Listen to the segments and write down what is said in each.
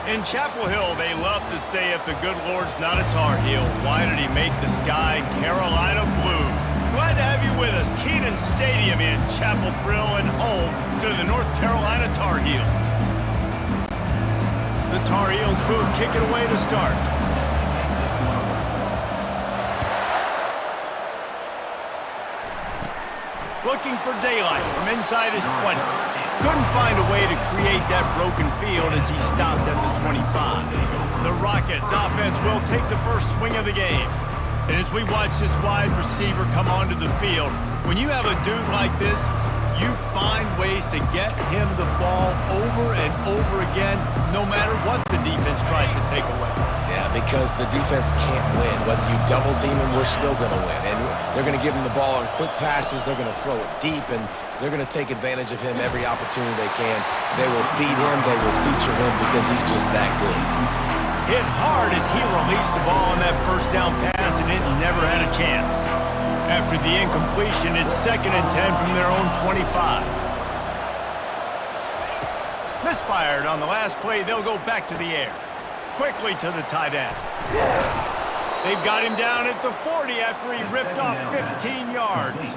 In Chapel Hill, they love to say if the good Lord's not a Tar Heel, why did he make the sky Carolina blue? Glad to have you with us. Kenan Stadium in Chapel Thrill and home to the North Carolina Tar Heels. The Tar Heels move, kick it away to start. Looking for daylight from inside his 20. Couldn't find a way to create that broken field as he stopped at the 25. The Rockets offense will take the first swing of the game. And as we watch this wide receiver come onto the field, when you have a dude like this, you find ways to get him the ball over and over again, no matter what the defense tries to take away. Yeah, because the defense can't win. Whether you double team him, we're still going to win. And they're going to give him the ball on quick passes. They're going to throw it deep, and they're going to take advantage of him every opportunity they can. They will feed him. They will feature him because he's just that good. Hit hard as he released the ball on that first down pass, and it never had a chance. After the incompletion, it's 2nd and 10 from their own 25. Misfired on the last play. They'll go back to the air. Quickly to the tight end. They've got him down at the 40 after he ripped off 15 yards.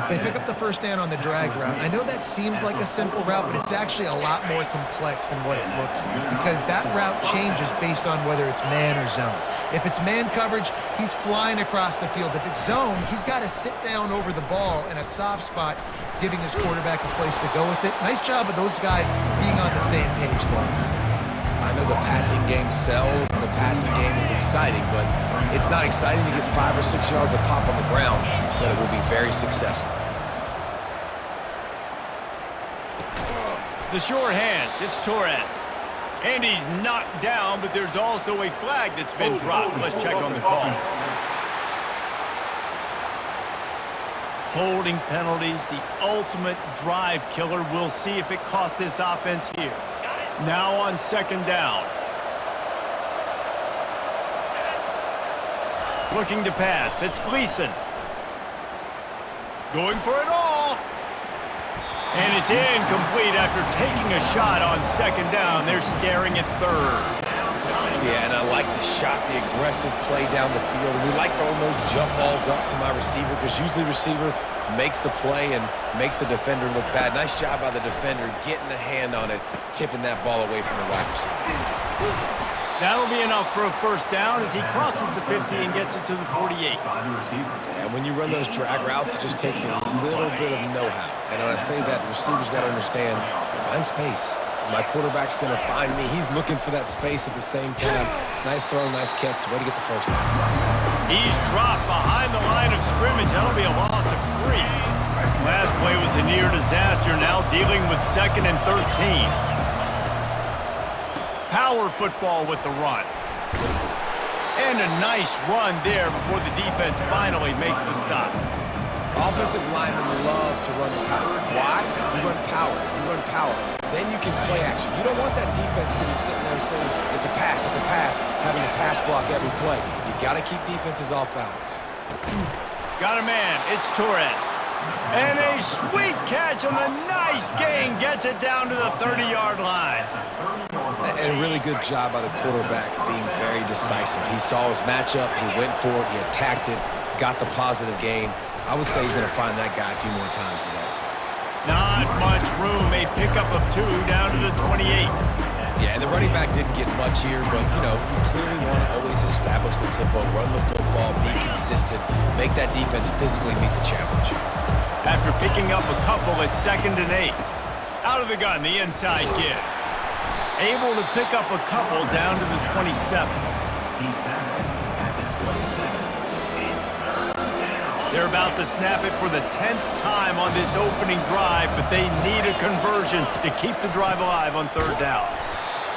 They pick up the first down on the drag route. I know that seems like a simple route, but it's actually a lot more complex than what it looks like because that route changes based on whether it's man or zone. If it's man coverage, he's flying across the field. If it's zone, he's got to sit down over the ball in a soft spot, giving his quarterback a place to go with it. Nice job of those guys being on the same page, though. I know the passing game sells and the passing game is exciting, but it's not exciting to get 5 or 6 yards of pop on the ground, but it will be very successful. The sure hands, it's Torres. And he's knocked down, but there's also a flag that's been dropped. Let's check on the call. Holding penalties, the ultimate drive killer. We'll see if it costs this offense here. Now on 2nd down. Looking to pass. It's Gleason. Going for it all. And it's incomplete after taking a shot on 2nd down. They're staring at 3rd. Yeah, and I like the shot, the aggressive play down the field. We like throwing those jump balls up to my receiver because usually the receiver makes the play and makes the defender look bad. Nice job by the defender getting a hand on it, tipping that ball away from the wide receiver. That'll be enough for a first down as he crosses the 50 and gets it to the 48. And when you run those drag routes, it just takes a little bit of know-how. And when I say that, the receiver's got to understand, find space. My quarterback's going to find me. He's looking for that space at the same time. Nice throw, nice catch. Way to get the first down. He's dropped behind the line of scrimmage. That'll be a loss of 3. Last play was a near disaster. Now dealing with 2nd and 13. Power football with the run. And a nice run there before the defense finally makes the stop. Offensive linemen love to run the power. Why? You run power. You run power. Then you can play action. You don't want that defense to be sitting there saying, it's a pass, having to pass block every play. You got to keep defenses off balance. Got a man. It's Torres. And a sweet catch on a nice gain. Gets it down to the 30-yard line. And a really good job by the quarterback being very decisive. He saw his matchup. He went for it. He attacked it. Got the positive gain. I would say he's going to find that guy a few more times today. Not much room. A pickup of 2 down to the 28. Yeah, and the running back didn't get much here, but, you know, you clearly want to always establish the tempo, run the football, be consistent, make that defense physically meet the challenge. After picking up a couple at 2nd and 8. Out of the gun, the inside give. Able to pick up a couple down to the 27. They're about to snap it for the 10th time on this opening drive, but they need a conversion to keep the drive alive on 3rd down.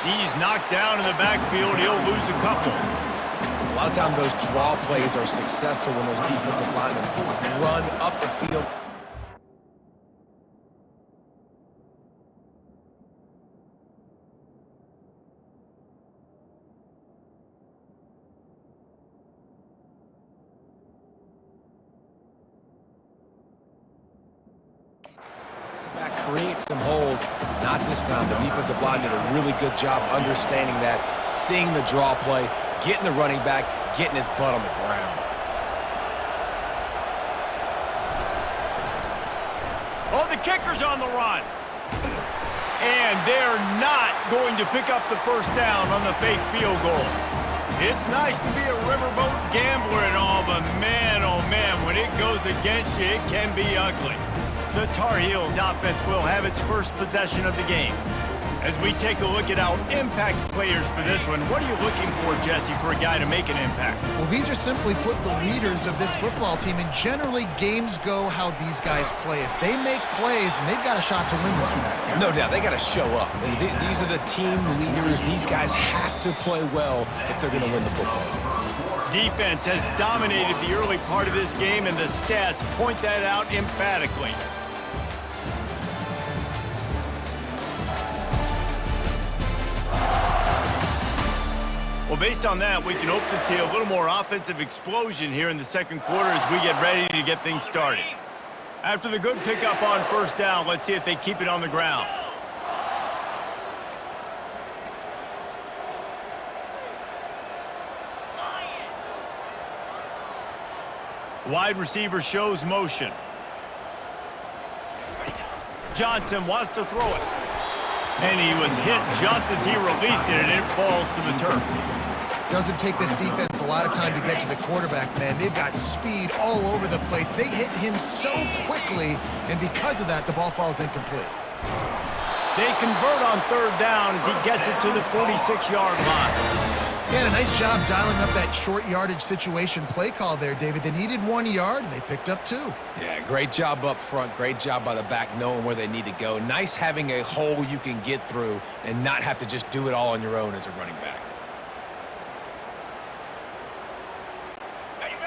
He's knocked down in the backfield. He'll lose a couple. A lot of times those draw plays are successful when those defensive linemen run up the field. back, create some holes. Not this time. The defensive line did a really good job understanding that, seeing the draw play, getting the running back, getting his butt on the ground. Oh, the kicker's on the run. And they're not going to pick up the first down on the fake field goal. It's nice to be a riverboat gambler and all, but man, oh man, when it goes against you, it can be ugly. The Tar Heels offense will have its first possession of the game. As we take a look at our impact players for this one, what are you looking for, Jesse, for a guy to make an impact? Well, these are simply put the leaders of this football team, and generally games go how these guys play. If they make plays, then they've got a shot to win this one. No doubt, they got to show up. These are the team leaders. These guys have to play well if they're going to win the football game. Defense has dominated the early part of this game, and the stats point that out emphatically. Well, based on that, we can hope to see a little more offensive explosion here in the second quarter as we get ready to get things started. After the good pickup on first down, let's see if they keep it on the ground. Wide receiver shows motion. Johnson wants to throw it. And he was hit just as he released it, and it falls to the turf. Doesn't take this defense a lot of time to get to the quarterback, man. They've got speed all over the place. They hit him so quickly, and because of that, the ball falls incomplete. They convert on third down as he gets it to the 46-yard line. Yeah, and a nice job dialing up that short yardage situation play call there, David. They needed 1 yard, and they picked up 2. Yeah, great job up front. Great job by the back knowing where they need to go. Nice having a hole you can get through and not have to just do it all on your own as a running back.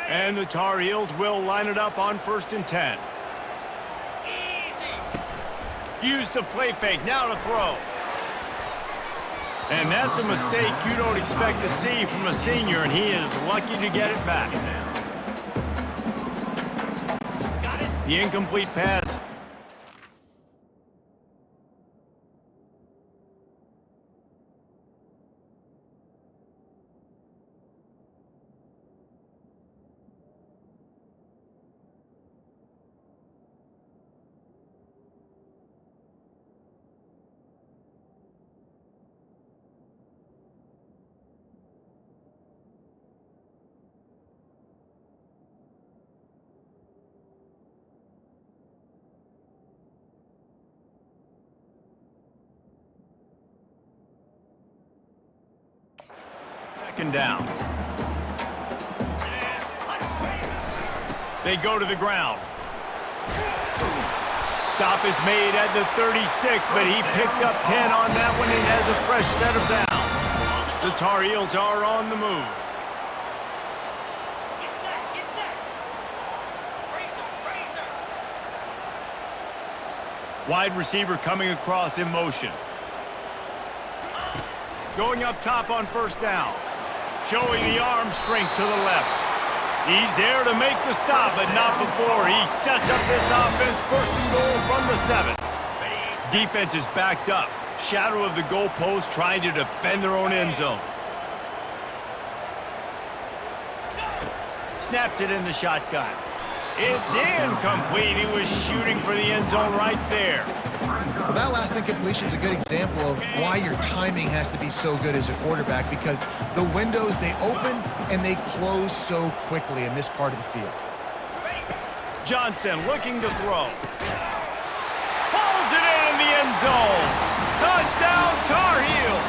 And the Tar Heels will line it up on 1st and 10. Use the play fake, now to throw. And that's a mistake you don't expect to see from a senior, and he is lucky to get it back. The incomplete pass. Second down. They go to the ground. Stop is made at the 36, but he picked up 10 on that one and has a fresh set of downs. The Tar Heels are on the move. Wide receiver coming across in motion. Going up top on first down. Showing the arm strength to the left. He's there to make the stop, but not before he sets up this offense. 1st and goal from the 7. Defense is backed up. Shadow of the goalpost trying to defend their own end zone. Snapped it in the shotgun. It's incomplete. He was shooting for the end zone right there. Well, that last incompletion is a good example of why your timing has to be so good as a quarterback, because the windows, they open and they close so quickly in this part of the field. Johnson looking to throw. Pulls it in the end zone. Touchdown, Tar Heels.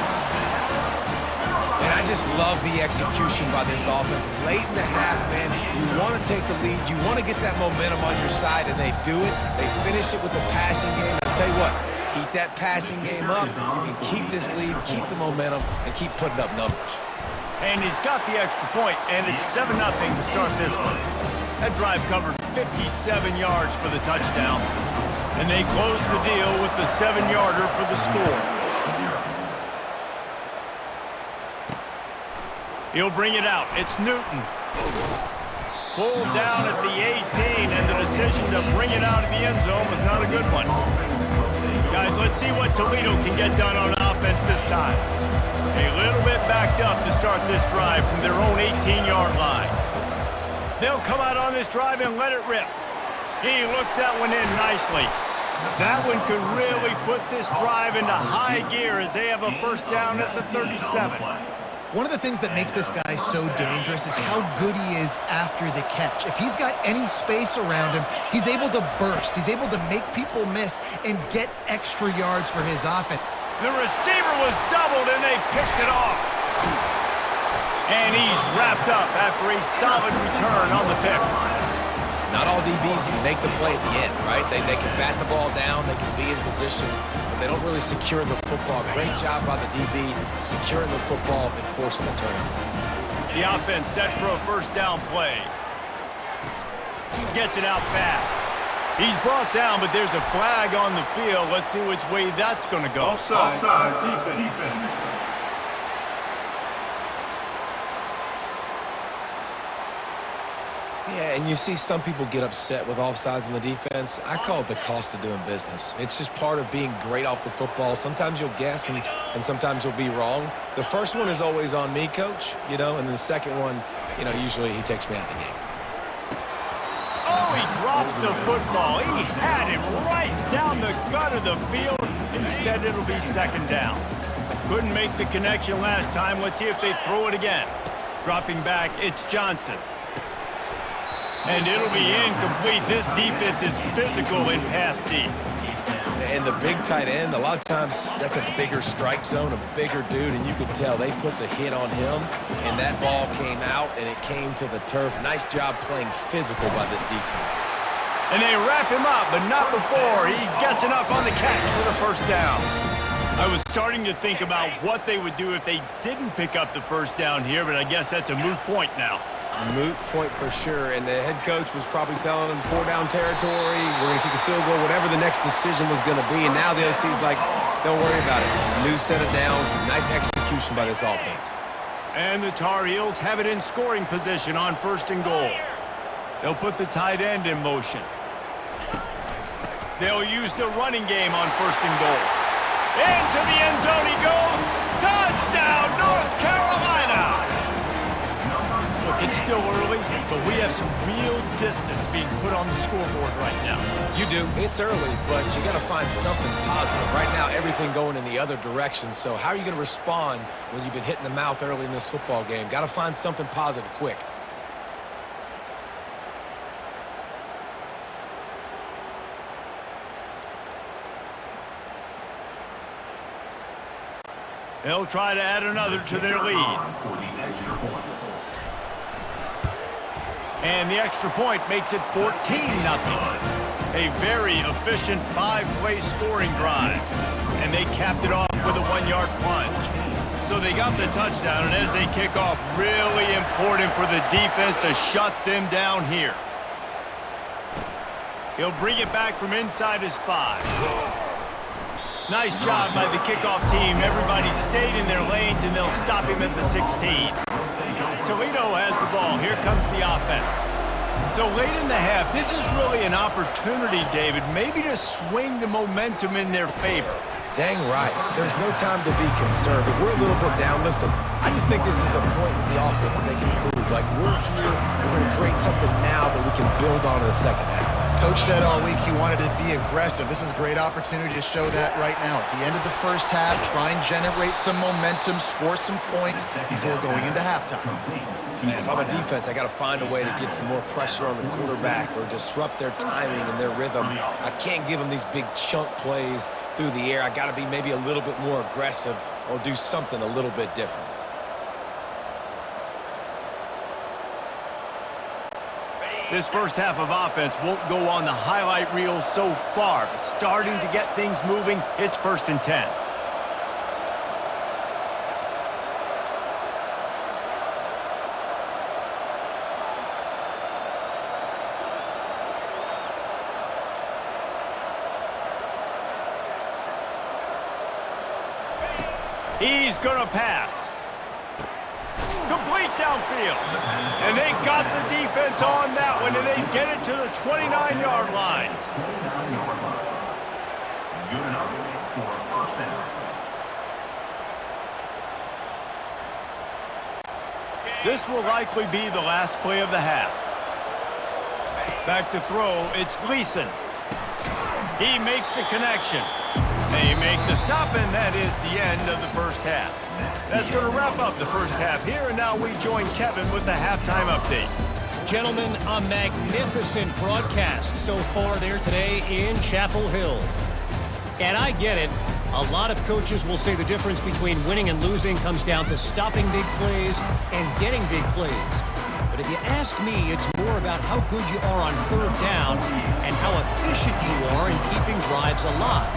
And I just love the execution by this offense. Late in the half, man, you want to take the lead. You want to get that momentum on your side, and they do it. They finish it with the passing game. I'll tell you what, keep that passing game up. You can keep this lead, keep the momentum, and keep putting up numbers. And he's got the extra point, and it's 7-0 to start this one. That drive covered 57 yards for the touchdown, and they close the deal with the 7-yarder for the score. He'll bring it out. It's Newton. Pulled down at the 18, and the decision to bring it out of the end zone was not a good one. guys. Let's see what Toledo can get done on offense this time. A little bit backed up to start this drive from their own 18-yard line. They'll come out on this drive and let it rip. He looks that one in nicely. That one could really put this drive into high gear as they have a first down at the 37. One of the things that makes this guy so dangerous is how good he is after the catch. If he's got any space around him, he's able to burst. He's able to make people miss and get extra yards for his offense. The receiver was doubled and they picked it off. And he's wrapped up after a solid return on the pick. Not all DBs make the play at the end, right? They can bat the ball down, they can be in position, but they don't really secure the football. Great job by the DB securing the football and forcing the turnover. The offense set for a first down play. Gets it out fast. He's brought down, but there's a flag on the field. Let's see which way that's going to go. Offside, defense. Yeah, and you see some people get upset with offsides in the defense. I call it the cost of doing business. It's just part of being great off the football. Sometimes you'll guess and sometimes you'll be wrong. The first one is always on me, coach, and then the second one, usually he takes me out of the game. Oh, he drops the football. He had him right down the gut of the field. Instead, it'll be second down. Couldn't make the connection last time. Let's see if they throw it again. Dropping back, it's Johnson. And it'll be incomplete. This defense is physical in pass deep. And the big tight end, a lot of times that's a bigger strike zone, a bigger dude, and you could tell they put the hit on him, and that ball came out, and it came to the turf. Nice job playing physical by this defense. And they wrap him up, but not before he gets enough on the catch for the first down. I was starting to think about what they would do if they didn't pick up the first down here, but I guess that's a moot point now. Moot point for sure, and the head coach was probably telling them 4-down territory, we're going to kick a field goal, whatever the next decision was going to be, and now the OC's like, don't worry about it. New set of downs, nice execution by this offense. And the Tar Heels have it in scoring position on first and goal. They'll put the tight end in motion. They'll use the running game on first and goal. Into the end zone he goes. Touchdown, North Carolina! Look, it's still early, but we have some real distance being put on the scoreboard right now. You do. It's early, but you got to find something positive. Right now, everything going in the other direction. So how are you going to respond when you've been hit in the mouth early in this football game? Got to find something positive quick. They'll try to add another to their lead. And the extra point makes it 14-0. A very efficient 5-play scoring drive. And they capped it off with a 1-yard plunge. So they got the touchdown, and as they kick off, really important for the defense to shut them down here. He'll bring it back from inside his 5. Nice job by the kickoff team. Everybody stayed in their lanes, and they'll stop him at the 16. Toledo has the ball. Here comes the offense. So late in the half, this is really an opportunity, David, maybe to swing the momentum in their favor. Dang right. There's no time to be concerned. If we're a little bit down, listen, I just think this is a point with the offense that they can prove. Like, we're here, we're going to create something now that we can build on in the second half. Coach said all week he wanted to be aggressive. This is a great opportunity to show that right now. At the end of the first half, try and generate some momentum, score some points before going into halftime. Man, if I'm a defense, I got to find a way to get some more pressure on the quarterback or disrupt their timing and their rhythm. I can't give them these big chunk plays through the air. I got to be maybe a little bit more aggressive or do something a little bit different. This first half of offense won't go on the highlight reel so far, but starting to get things moving, it's 1st and 10. He's going to pass. Complete downfield. And they got the defense on that one, and they get it to the 29-yard line. This will likely be the last play of the half. Back to throw, it's Gleason. He makes the connection. They make the stop, and that is the end of the first half. That's going to wrap up the first half here, and now we join Kevin with the halftime update. Gentlemen, a magnificent broadcast so far there today in Chapel Hill. And I get it. A lot of coaches will say the difference between winning and losing comes down to stopping big plays and getting big plays. But if you ask me, it's more about how good you are on third down and how efficient you are in keeping drives alive.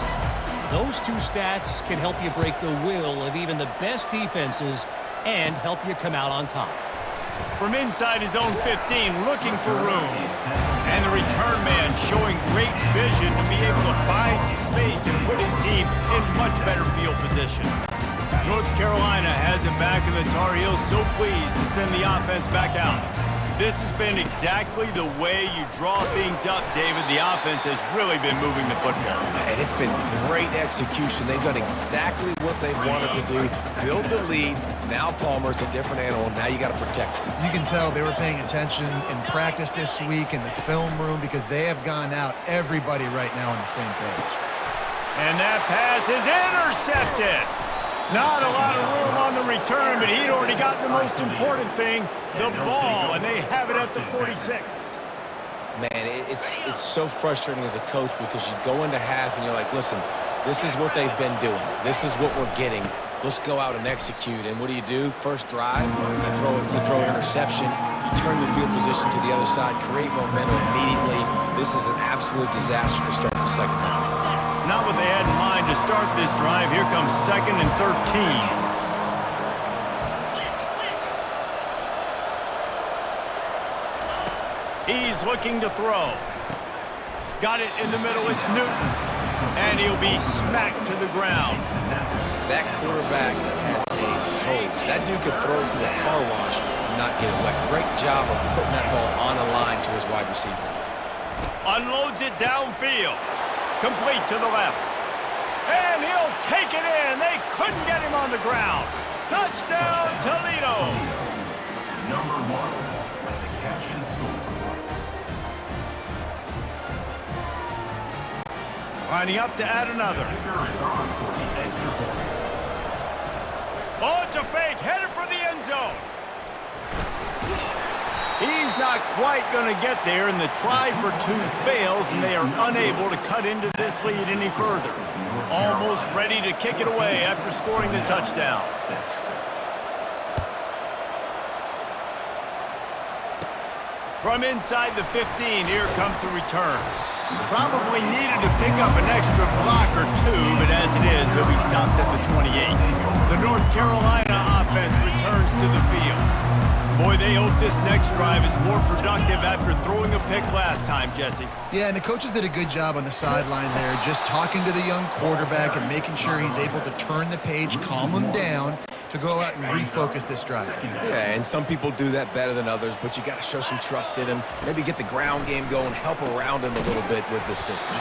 Those two stats can help you break the will of even the best defenses and help you come out on top. From inside his own 15, looking for room. And the return man showing great vision to be able to find some space and put his team in much better field position. North Carolina has him back, in the Tar Heels so pleased to send the offense back out. This has been exactly the way you draw things up, David. The offense has really been moving the football. And it's been great execution. They've done exactly what they've wanted to do. Build the lead. Now Palmer's a different animal. Now you got to protect him. You can tell they were paying attention in practice this week in the film room because they have gone out, everybody right now on the same page. And that pass is intercepted. Not a lot of room on the return, but he'd already gotten the most important thing, the ball, and they have it at the 46. Man, it's so frustrating as a coach because you go into half and you're like, listen, this is what they've been doing. This is what we're getting. Let's go out and execute. And what do? First drive, you throw an interception, you turn the field position to the other side, create momentum immediately. This is an absolute disaster to start the second half. Not what they had in mind to start this drive. Here comes 2nd and 13. He's looking to throw. Got it in the middle. It's Newton. And he'll be smacked to the ground. That quarterback has a hose. That dude could throw it through a car wash and not get it wet. Great job of putting that ball on a line to his wide receiver. Unloads it downfield. Complete to the left. And he'll take it in. They couldn't get him on the ground. Touchdown, Toledo. Number 1, the catch and score. Lining up to add another. Kicker is on for the extra point. Oh, it's a fake. Headed for the end zone. He's not quite going to get there, and the try for 2 fails, and they are unable to cut into this lead any further. Almost ready to kick it away after scoring the touchdown. From inside the 15, here comes the return. Probably needed to pick up an extra block or 2, but as it is, he'll be stopped at the 28. The North Carolina offense returns to the field. Boy, they hope this next drive is more productive after throwing a pick last time, Jesse. Yeah, and the coaches did a good job on the sideline there, just talking to the young quarterback and making sure he's able to turn the page, calm him down, to go out and refocus this drive. Yeah, and some people do that better than others, but you got to show some trust in him. Maybe get the ground game going, help around him a little bit with this system.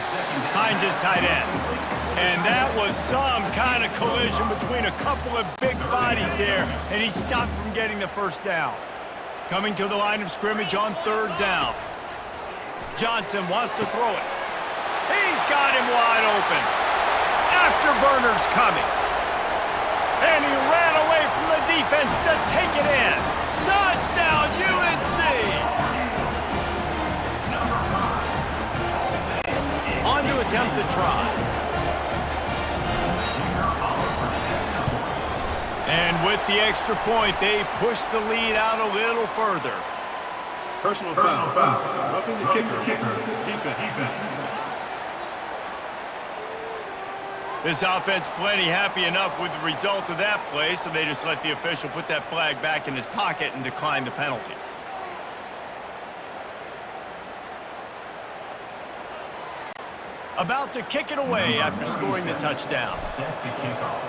Hines is tight end. And that was some kind of collision between a couple of big bodies there, and he stopped from getting the first down. Coming to the line of scrimmage on 3rd down. Johnson wants to throw it. He's got him wide open. Afterburner's coming. And he ran away from the defense to take it in. Touchdown, UNC! On to attempt the try. And with the extra point, they push the lead out a little further. Personal foul. Roughing the kicker. Defense. This offense plenty happy enough with the result of that play, so they just let the official put that flag back in his pocket and decline the penalty. About to kick it away after scoring the touchdown. Sets a kickoff.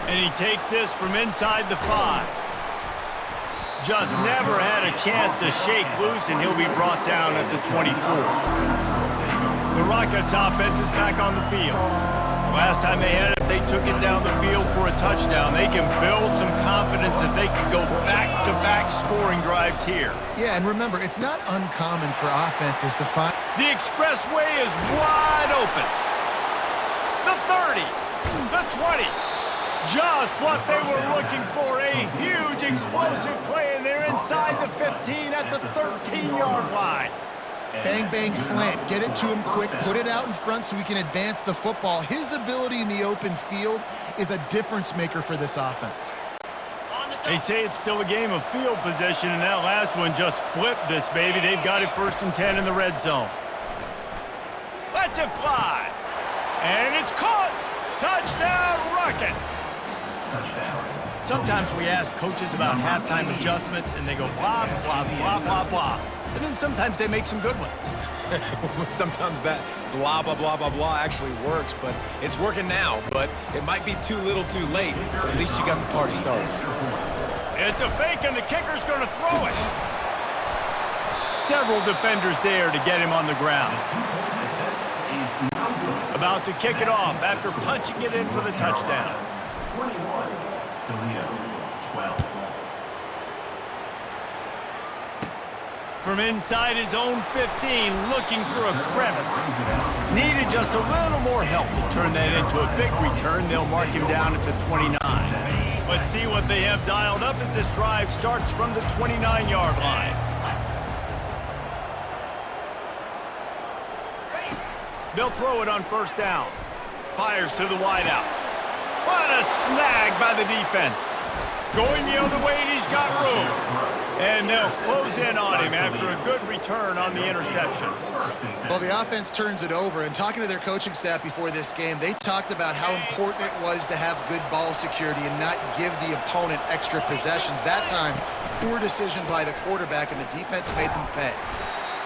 And he takes this from inside the 5. Just never had a chance to shake loose, and he'll be brought down at the 24. The Rockets offense is back on the field. Last time they had it, they took it down the field for a touchdown. They can build some confidence that they could go back-to-back scoring drives here. Yeah, and remember, it's not uncommon for offenses to find... The expressway is wide open. The 30, the 20. Just what they were looking for, a huge explosive play, and they're inside the 15 at the 13-yard line. Bang, bang, slant. Get it to him quick. Put it out in front so we can advance the football. His ability in the open field is a difference maker for this offense. They say it's still a game of field position, and that last one just flipped this baby. They've got it 1st and 10 in the red zone. Let's it fly. And it's caught. Touchdown, Rockets. Sometimes we ask coaches about halftime adjustments, and they go blah, blah, blah, blah, blah. And then sometimes they make some good ones. Sometimes that blah, blah, blah, blah, blah actually works, but it's working now. But it might be too little too late, but at least you got the party started. It's a fake, and the kicker's going to throw it. Several defenders there to get him on the ground. About to kick it off after punching it in for the touchdown. 21, Toledo, 12. From inside his own 15, looking for a crevice. Needed just a little more help to turn that into a big return. They'll mark him down at the 29. Let's see what they have dialed up as this drive starts from the 29-yard line. They'll throw it on 1st down. Fires to the wideout. What a snag by the defense. Going the other way, and he's got room. And they'll close in on him after a good return on the interception. Well, the offense turns it over, and talking to their coaching staff before this game, they talked about how important it was to have good ball security and not give the opponent extra possessions. That time, poor decision by the quarterback, and the defense made them pay.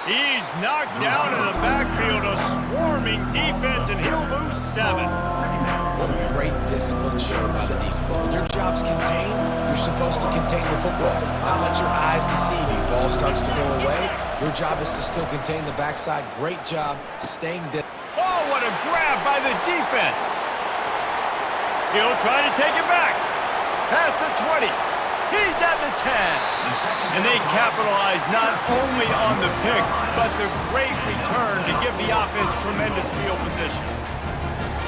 He's knocked down in the backfield, a swarming defense, and he'll lose 7. What great discipline showed by the defense. When your job's contained, you're supposed to contain the football. Not let your eyes deceive you. Ball starts to go away. Your job is to still contain the backside. Great job staying dead. Oh, what a grab by the defense. He'll try to take it back. Past the 20. He's at the 10. And they capitalize not only on the pick, but the great return to give the offense tremendous field position.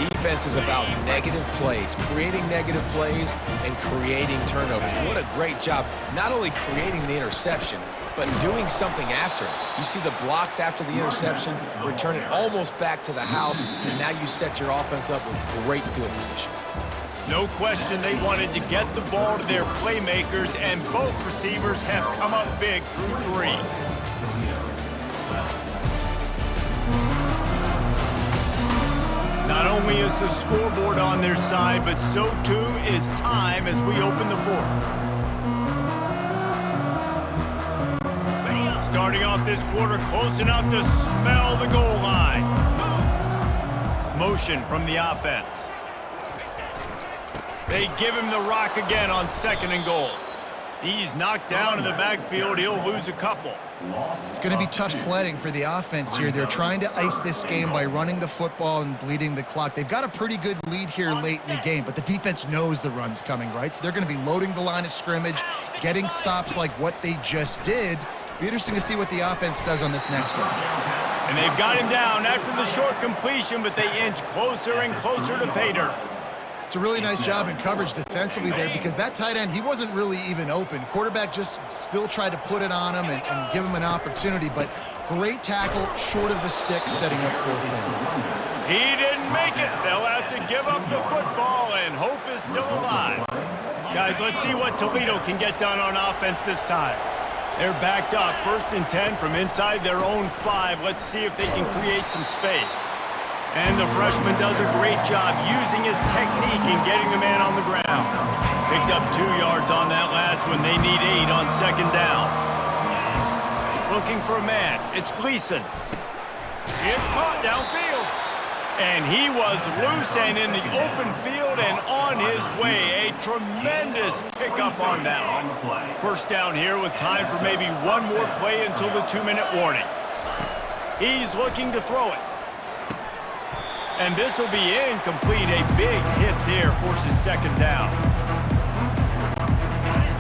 Defense is about negative plays, creating negative plays, and creating turnovers. What a great job, not only creating the interception, but doing something after it. You see the blocks after the interception, return it almost back to the house, and now you set your offense up with great field position. No question they wanted to get the ball to their playmakers, and both receivers have come up big through 3. Not only is the scoreboard on their side, but so too is time as we open the 4th. Starting off this quarter close enough to smell the goal line. Motion from the offense. They give him the rock again on 2nd and goal. He's knocked down in the backfield. He'll lose a couple. It's going to be tough sledding for the offense here. They're trying to ice this game by running the football and bleeding the clock. They've got a pretty good lead here late in the game, but the defense knows the run's coming, right? So they're going to be loading the line of scrimmage, getting stops like what they just did. Be interesting to see what the offense does on this next one. And they've got him down after the short completion, but they inch closer and closer to pay dirt. It's a really nice job in coverage defensively there because that tight end, he wasn't really even open. Quarterback just still tried to put it on him and give him an opportunity, but great tackle short of the stick setting up 4th down. He didn't make it. They'll have to give up the football, and hope is still alive. Guys, let's see what Toledo can get done on offense this time. They're backed up, 1st and 10 from inside their own 5. Let's see if they can create some space. And the freshman does a great job using his technique and getting the man on the ground. Picked up 2 yards on that last one. They need 8 on 2nd down. Looking for a man. It's Gleason. It's caught downfield. And he was loose and in the open field and on his way. A tremendous pickup on that one. 1st down here with time for maybe one more play until the 2-minute warning. He's looking to throw it. And this will be incomplete. A big hit there forces second down.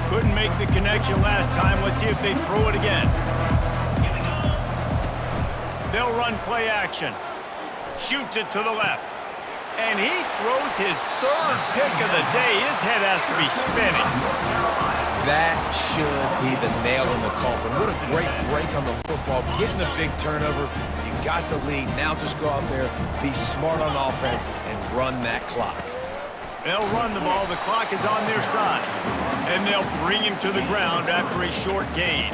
Couldn't make the connection last time. Let's see if they throw it again. They'll run play action. Shoots it to the left. And he throws his third pick of the day. His head has to be spinning. That should be the nail in the coffin. What a great break on the football. Getting the big turnover. You got the lead. Now just go out there, be smart on offense, and run that clock. They'll run the ball. The clock is on their side. And they'll bring him to the ground after a short gain.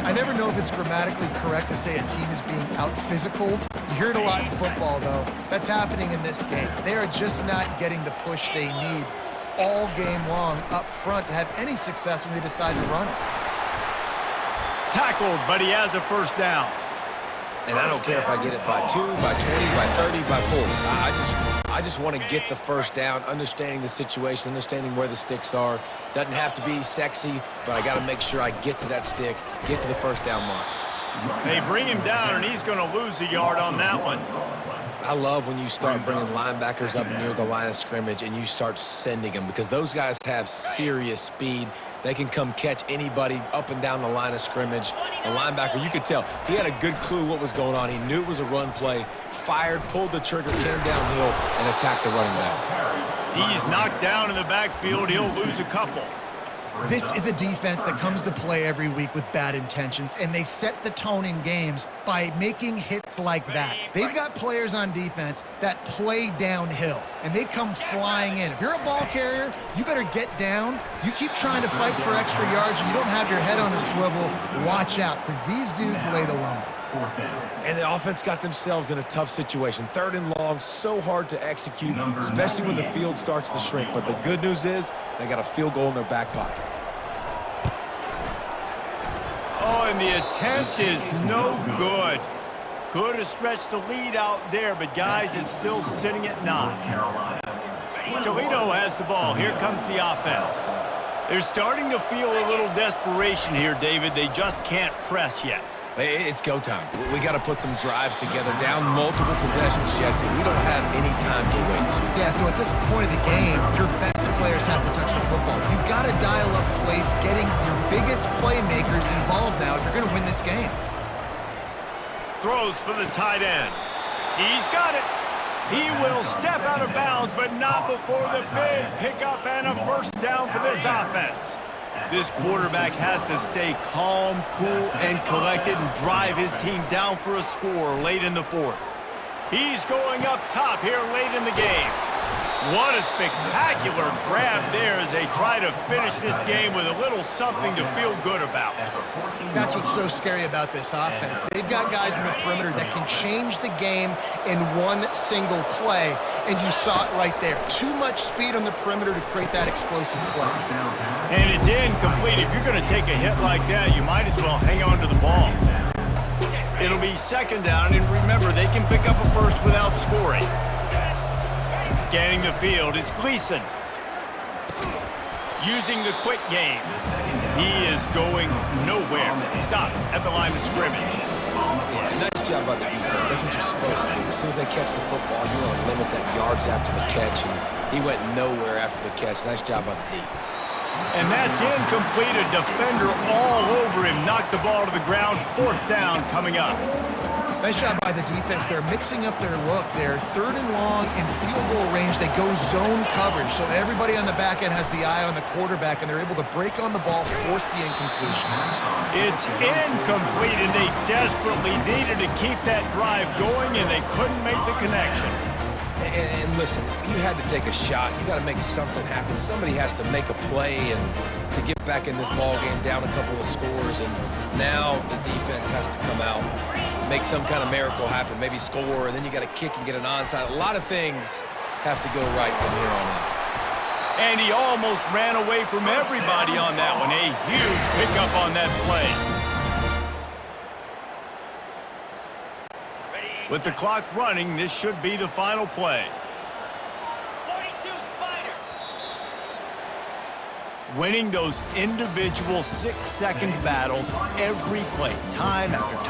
I never know if it's grammatically correct to say a team is being out-physicaled. You hear it a lot in football, though. That's happening in this game. They are just not getting the push they need all game long up front to have any success when they decide to run it. Tackled, but he has a first down. And I don't care if I get it by 2, by 20, by 30, by 40. I just want to get the first down, understanding the situation, understanding where the sticks are. Doesn't have to be sexy, but I got to make sure I get to that stick, get to the first down mark. They bring him down, and he's going to lose a yard on that one. I love when you start bringing linebackers up near the line of scrimmage and you start sending them, because those guys have serious speed. They can come catch anybody up and down the line of scrimmage. The linebacker, you could tell, he had a good clue what was going on. He knew it was a run play, fired, pulled the trigger, came downhill, and attacked the running back. He's knocked down in the backfield. He'll lose a couple. This is a defense that comes to play every week with bad intentions, and they set the tone in games by making hits like that. They've got players on defense that play downhill, and they come flying in. If you're a ball carrier, you better get down. You keep trying to fight for extra yards, and you don't have your head on a swivel. Watch out, because these dudes lay the lumber. And the offense got themselves in a tough situation. 3rd and long, so hard to execute, especially when the field starts to shrink. But the good news is they got a field goal in their back pocket. Oh, and the attempt is no good. Could have stretched the lead out there, but guys, it's still sitting at 9. Toledo has the ball. Here comes the offense. They're starting to feel a little desperation here, David. They just can't press yet. It's go time. We got to put some drives together. Down multiple possessions, Jesse. We don't have any time to waste. Yeah, so at this point of the game, your best players have to touch the football. You've got to dial up plays, getting your biggest playmakers involved now if you're going to win this game. Throws for the tight end. He's got it. He will step out of bounds, but not before the big pickup and a first down for this offense. This quarterback has to stay calm, cool, and collected and drive his team down for a score late in the 4th. He's going up top here late in the game. What a spectacular grab there as they try to finish this game with a little something to feel good about. That's what's so scary about this offense. They've got guys in the perimeter that can change the game in one single play, and you saw it right there. Too much speed on the perimeter to create that explosive play. And it's incomplete. If you're going to take a hit like that, you might as well hang on to the ball. It'll be second down, and remember, they can pick up a first without scoring. Scanning the field, it's Gleason. Using the quick game. He is going nowhere. Stop at the line of scrimmage. Yeah, nice job by the defense. That's what you're supposed to do. As soon as they catch the football, you want to limit that yards after the catch, and he went nowhere after the catch. Nice job by the D. And that's incomplete. A defender all over him. Knocked the ball to the ground. 4th down coming up. Nice job by the defense. They're mixing up their look. They're 3rd and long in field goal range. They go zone coverage, so everybody on the back end has the eye on the quarterback, and they're able to break on the ball, force the incompletion. It's incomplete, and they desperately needed to keep that drive going, and they couldn't make the connection. And listen, you had to take a shot. You got to make something happen. Somebody has to make a play and to get back in this ball game, down a couple of scores, and now the defense has to come out, make some kind of miracle happen, maybe score, and then you got to kick and get an onside. A lot of things have to go right from here on out. And he almost ran away from everybody on that one. A huge pickup on that play. With the clock running, this should be the final play. 42 Spider. Winning those individual 6-second battles every play, time after time.